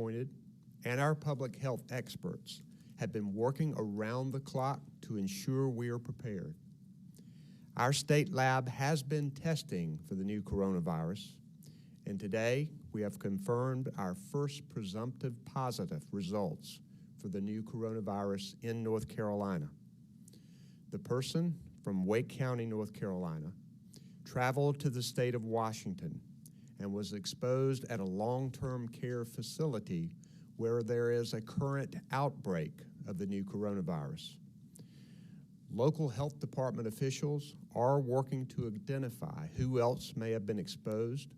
appointed and our public health experts have been working around the clock to ensure we are prepared. Our state lab has been testing for the new coronavirus, and today we have confirmed our first presumptive positive results for the new coronavirus in North Carolina. The person from Wake County, North Carolina, traveled to the state of Washington and was exposed at a long-term care facility where there is a current outbreak of the new coronavirus. Local health department officials are working to identify who else may have been exposed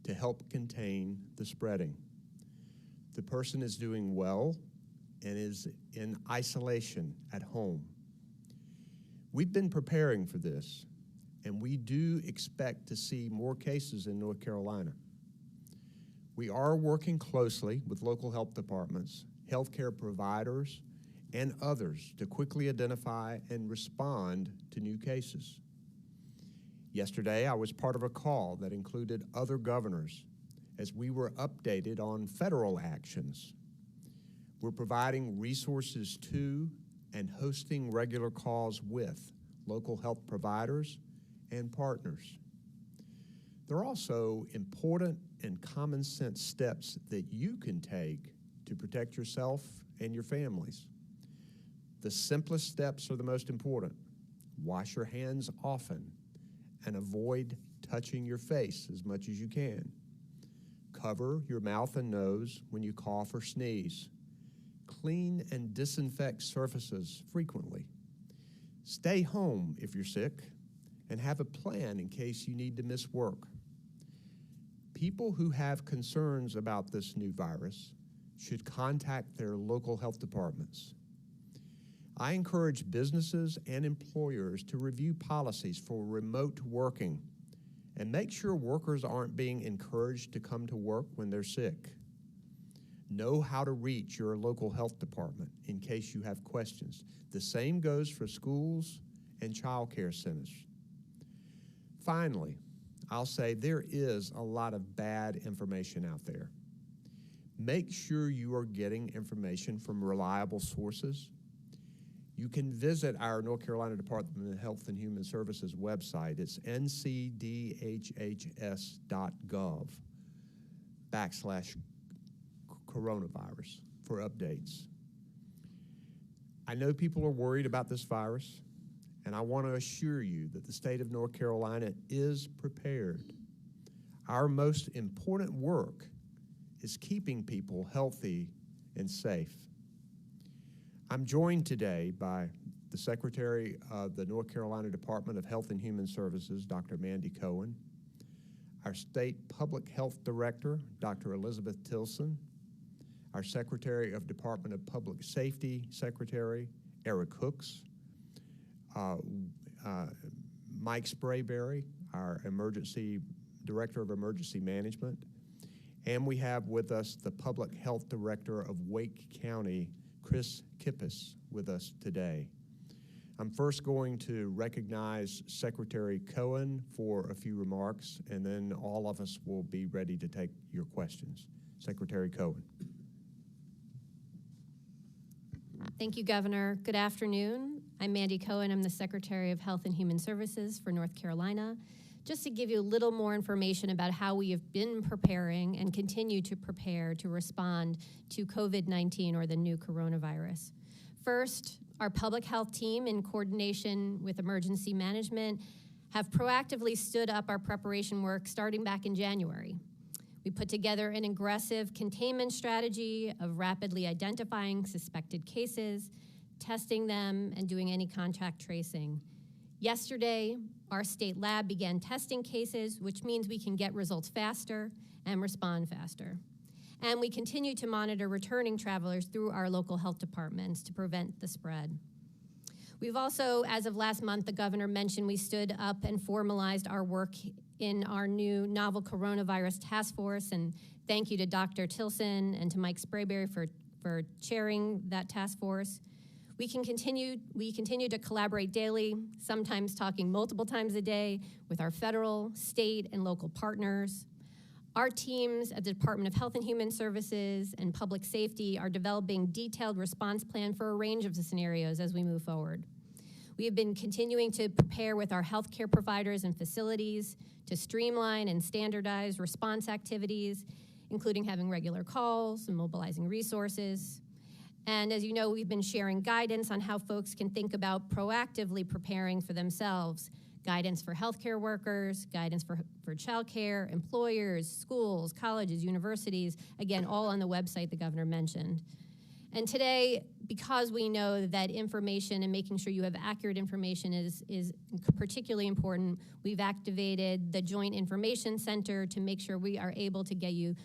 to help contain the spreading. The person is doing well and is in isolation at home. We've been preparing for this, and we do expect to see more cases in North Carolina. We are working closely with local health departments, healthcare providers, and others to quickly identify and respond to new cases. Yesterday, I was part of a call that included other governors as we were updated on federal actions. We're providing resources to and hosting regular calls with local health providers and partners. There are also important and common sense steps that you can take to protect yourself and your families. The simplest steps are the most important. Wash your hands often and avoid touching your face as much as you can. Cover your mouth and nose when you cough or sneeze. Clean and disinfect surfaces frequently. Stay home if you're sick, and have a plan in case you need to miss work. People who have concerns about this new virus should contact their local health departments. I encourage businesses and employers to review policies for remote working and make sure workers aren't being encouraged to come to work when they're sick. Know how to reach your local health department in case you have questions. The same goes for schools and child care centers. Finally, I'll say there is a lot of bad information out there. Make sure you are getting information from reliable sources. You can visit our North Carolina Department of Health and Human Services website. It's ncdhhs.gov/coronavirus for updates. I know people are worried about this virus, and I want to assure you that the state of North Carolina is prepared. Our most important work is keeping people healthy and safe. I'm joined today by the Secretary of the North Carolina Department of Health and Human Services, Dr. Mandy Cohen, our State Public Health Director, Dr. Elizabeth Tilson, our Secretary of Department of Public Safety Secretary, Eric Hooks, Mike Sprayberry, our Director of Emergency Management, and we have with us the Public Health Director of Wake County, Chris Kippis, with us today. I'm first going to recognize Secretary Cohen for a few remarks, and then all of us will be ready to take your questions. Secretary Cohen. Thank you, Governor. Good afternoon. I'm Mandy Cohen. I'm the Secretary of Health and Human Services for North Carolina. Just to give you a little more information about how we have been preparing and continue to prepare to respond to COVID-19 or the new coronavirus. First, our public health team, in coordination with emergency management, have proactively stood up our preparation work starting back in January. We put together an aggressive containment strategy of rapidly identifying suspected cases, testing them, and doing any contact tracing. Yesterday, our state lab began testing cases, which means we can get results faster and respond faster. And we continue to monitor returning travelers through our local health departments to prevent the spread. We've also, as of last month, the governor mentioned we stood up and formalized our work in our new novel coronavirus task force, and thank you to Dr. Tilson and to Mike Sprayberry for chairing that task force. We continue to collaborate daily, sometimes talking multiple times a day with our federal, state, and local partners. Our teams at the Department of Health and Human Services and Public Safety are developing detailed response plan for a range of the scenarios as we move forward. We have been continuing to prepare with our healthcare providers and facilities to streamline and standardize response activities, including having regular calls and mobilizing resources. And as you know, we've been sharing guidance on how folks can think about proactively preparing for themselves. Guidance for healthcare workers, guidance for childcare, employers, schools, colleges, universities, again, all on the website the governor mentioned. And today, because we know that information and making sure you have accurate information is particularly important, we've activated the Joint Information Center to make sure we are able to get you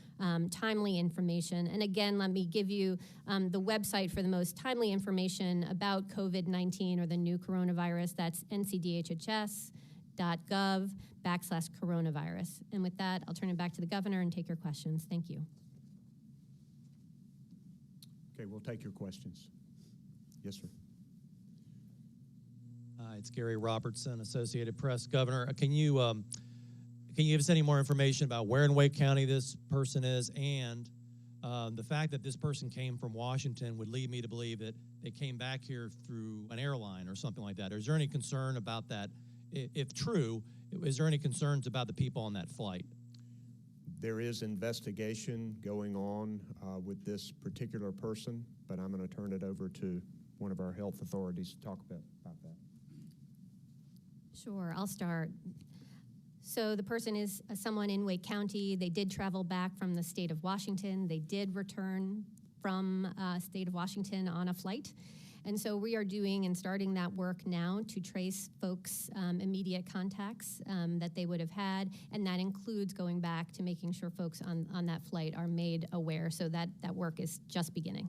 timely information. And again, let me give you the website for the most timely information about COVID-19 or the new coronavirus. That's ncdhs.gov/coronavirus. And with that, I'll turn it back to the governor and take your questions. Thank you. Okay, we'll take your questions. Yes, sir. It's Gary Robertson, Associated Press. Governor, can you give us any more information about where in Wake County this person is, and the fact that this person came from Washington would lead me to believe that they came back here through an airline or something like that. Is there any concern about that? If true, is there any concerns about the people on that flight? There is investigation going on with this particular person, but I'm going to turn it over to one of our health authorities to talk about that. Sure, I'll start. So the person is someone in Wake County. They did travel back from the state of Washington. They did return from state of Washington on a flight. And so we are doing and starting that work now to trace folks' immediate contacts that they would have had, and that includes going back to making sure folks on that flight are made aware. So that work is just beginning.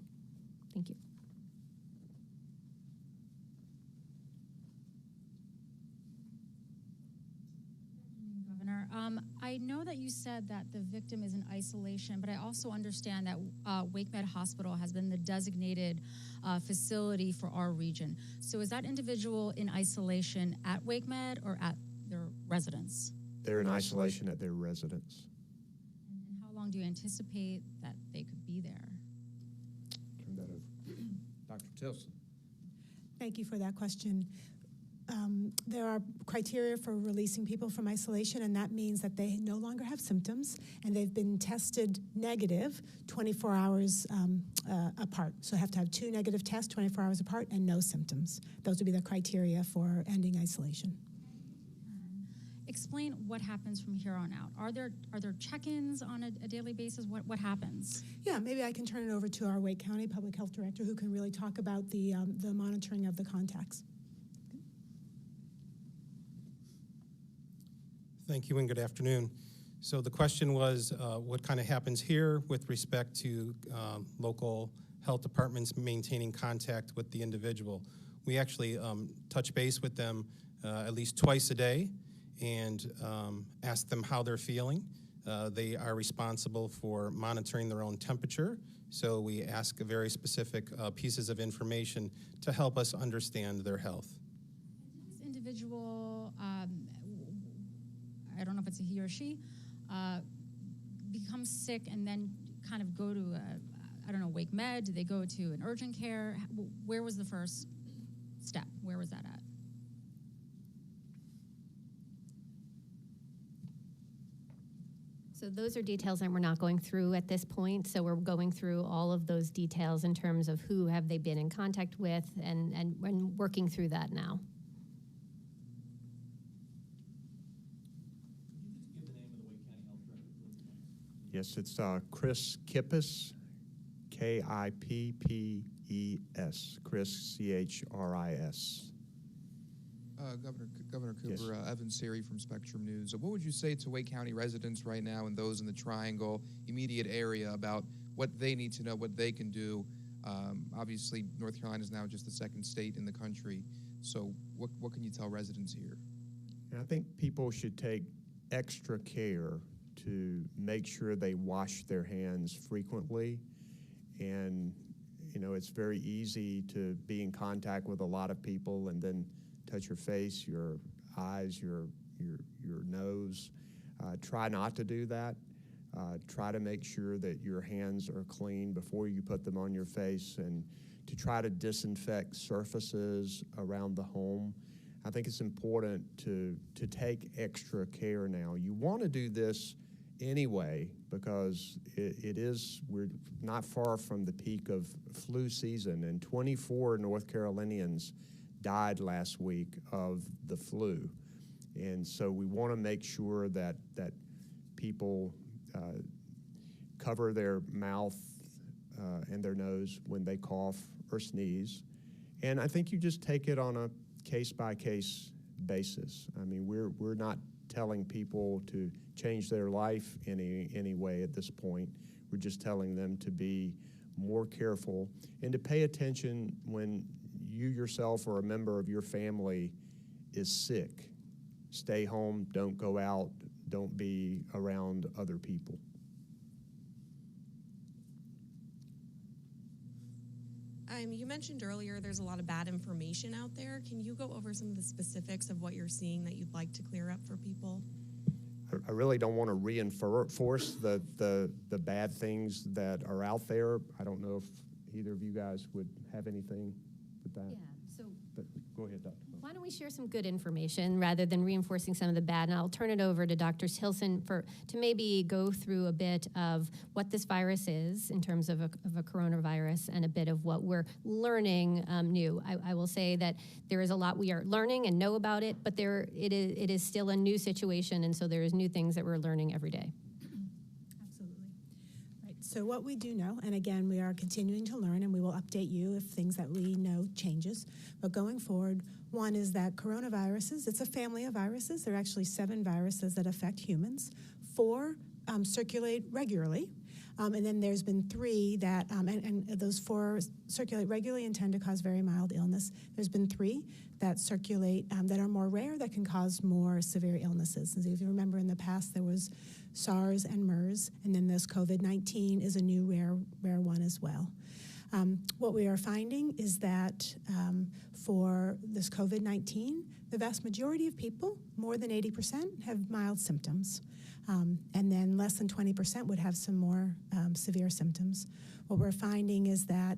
Thank you. Governor, I know that you said that the victim is in isolation, but I also understand that WakeMed Hospital has been the designated facility for our region. So is that individual in isolation at WakeMed or at their residence? They're in isolation at their residence. And how long do you anticipate that they could be there? Turn that over. Dr. Tilson. Thank you for that question. There are criteria for releasing people from isolation, and that means that they no longer have symptoms and they've been tested negative 24 hours apart. So have to have 2 negative tests 24 hours apart and no symptoms. Those would be the criteria for ending isolation. Explain what happens from here on out. Are there check-ins on a daily basis? What happens? Yeah, maybe I can turn it over to our Wake County Public Health Director, who can really talk about the monitoring of the contacts. Thank you and good afternoon. So the question was what kind of happens here with respect to local health departments maintaining contact with the individual. We actually touch base with them at least twice a day and ask them how they're feeling. They are responsible for monitoring their own temperature, so we ask very specific pieces of information to help us understand their health. Did this individual, I don't know if it's a he or she, become sick and then kind of go to, I don't know, Wake Med? Did they go to an urgent care? Where was the first step? Where was that at? So those are details that we're not going through at this point. So we're going through all of those details in terms of who have they been in contact with and working through that now. Yes, it's Chris Kippis, K-I-P-P-E-S, Chris, C-H-R-I-S. Governor Cooper, Yes. Evan Siri from Spectrum News. What would you say to Wake County residents right now and those in the Triangle immediate area about what they need to know, what they can do? Obviously, North Carolina is now just the second state in the country. So what can you tell residents here? And I think people should take extra care to make sure they wash their hands frequently. And, you know, it's very easy to be in contact with a lot of people and then touch your face, your eyes, your nose. Try not to do that. Try to make sure that your hands are clean before you put them on your face, and to try to disinfect surfaces around the home. I think it's important to take extra care now. You want to do this anyway because we're not far from the peak of flu season, and 24 North Carolinians died last week of the flu. And so we want to make sure that people cover their mouth and their nose when they cough or sneeze. And I think you just take it on a case-by-case basis. I mean, we're not telling people to change their life any way at this point. We're just telling them to be more careful and to pay attention when you yourself or a member of your family is sick. Stay home, don't go out, don't be around other people. You mentioned earlier there's a lot of bad information out there. Can you go over some of the specifics of what you're seeing that you'd like to clear up for people? I really don't want to reinforce the bad things that are out there. I don't know if either of you guys would have anything with that. Yeah, so But go ahead, Dr. why don't we share some good information rather than reinforcing some of the bad? And I'll turn it over to Dr. Hilson to maybe go through a bit of what this virus is in terms of a coronavirus and a bit of what we're learning new. I will say that there is a lot we are learning and know about it, but it is still a new situation, and so there is new things that we're learning every day. Absolutely. Right. So what we do know, and again, we are continuing to learn, and we will update you if things that we know changes. But going forward, one is that coronaviruses, it's a family of viruses. There are actually 7 viruses that affect humans. 4 circulate regularly. And then there's been 3 that, and those 4 circulate regularly and tend to cause very mild illness. There's been 3 that circulate that are more rare that can cause more severe illnesses. And so if you remember in the past, there was SARS and MERS, and then this COVID-19 is a new rare one as well. What we are finding is that for this COVID-19, the vast majority of people, more than 80%, have mild symptoms. And then less than 20% would have some more severe symptoms. What we're finding is that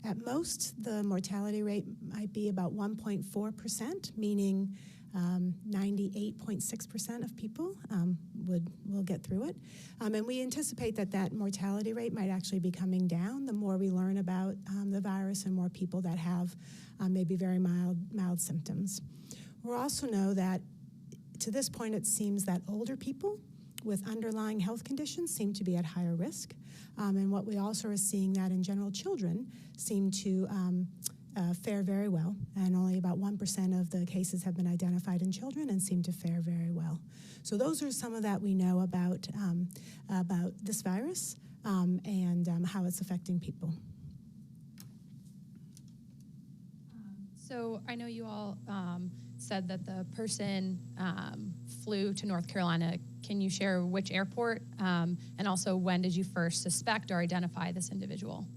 at most, the mortality rate might be about 1.4%, meaning 98.6% of people will get through it. And we anticipate that mortality rate might actually be coming down the more we learn about the virus and more people that have maybe very mild symptoms. We also know that to this point, it seems that older people with underlying health conditions seem to be at higher risk. And what we also are seeing that in general, children seem to fare very well, and only about 1% of the cases have been identified in children and seem to fare very well. So those are some of that we know about this virus and how it's affecting people. So I know you all said that the person flew to North Carolina. Can you share which airport and also when did you first suspect or identify this individual?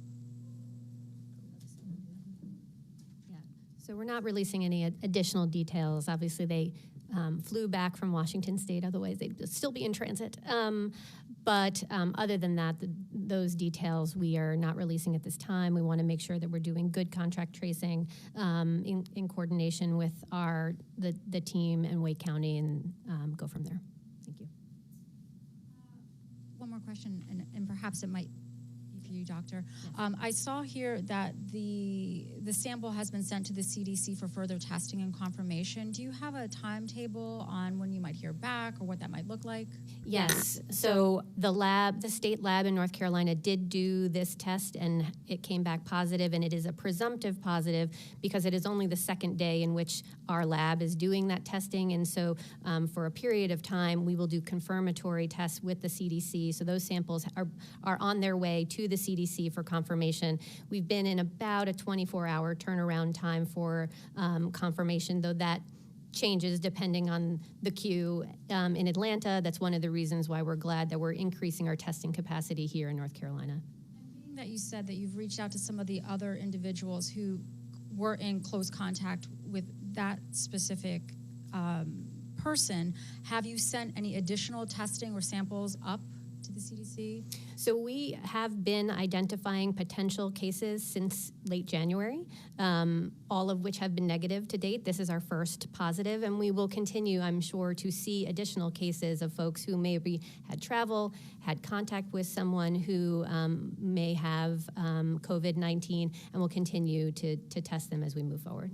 So we're not releasing any additional details. Obviously, they flew back from Washington State. Otherwise, they'd still be in transit. But other than that, those details we are not releasing at this time. We want to make sure that we're doing good contract tracing in coordination with the team in Wake County and go from there. Thank you. One more question, and perhaps it might for you, Doctor. Yes. I saw here that the sample has been sent to the CDC for further testing and confirmation. Do you have a timetable on when you might hear back or what that might look like? Yes. So the state lab in North Carolina did do this test, and it came back positive, and it is a presumptive positive because it is only the second day in which our lab is doing that testing. And so for a period of time, we will do confirmatory tests with the CDC. So those samples are on their way to the CDC for confirmation. We've been in about a 24-hour turnaround time for confirmation, though that changes depending on the queue in Atlanta. That's one of the reasons why we're glad that we're increasing our testing capacity here in North Carolina. And being that you said that you've reached out to some of the other individuals who were in close contact with that specific person, have you sent any additional testing or samples up to the CDC? So we have been identifying potential cases since late January, all of which have been negative to date. This is our first positive, and we will continue, I'm sure, to see additional cases of folks who maybe had travel, had contact with someone who may have COVID-19, and we'll continue to test them as we move forward.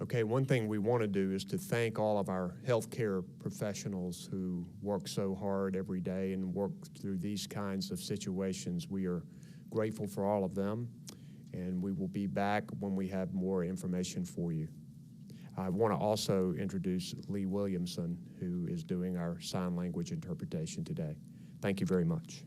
Okay, one thing we want to do is to thank all of our healthcare professionals who work so hard every day and work through these kinds of situations. We are grateful for all of them, and we will be back when we have more information for you. I want to also introduce Lee Williamson, who is doing our sign language interpretation today. Thank you very much.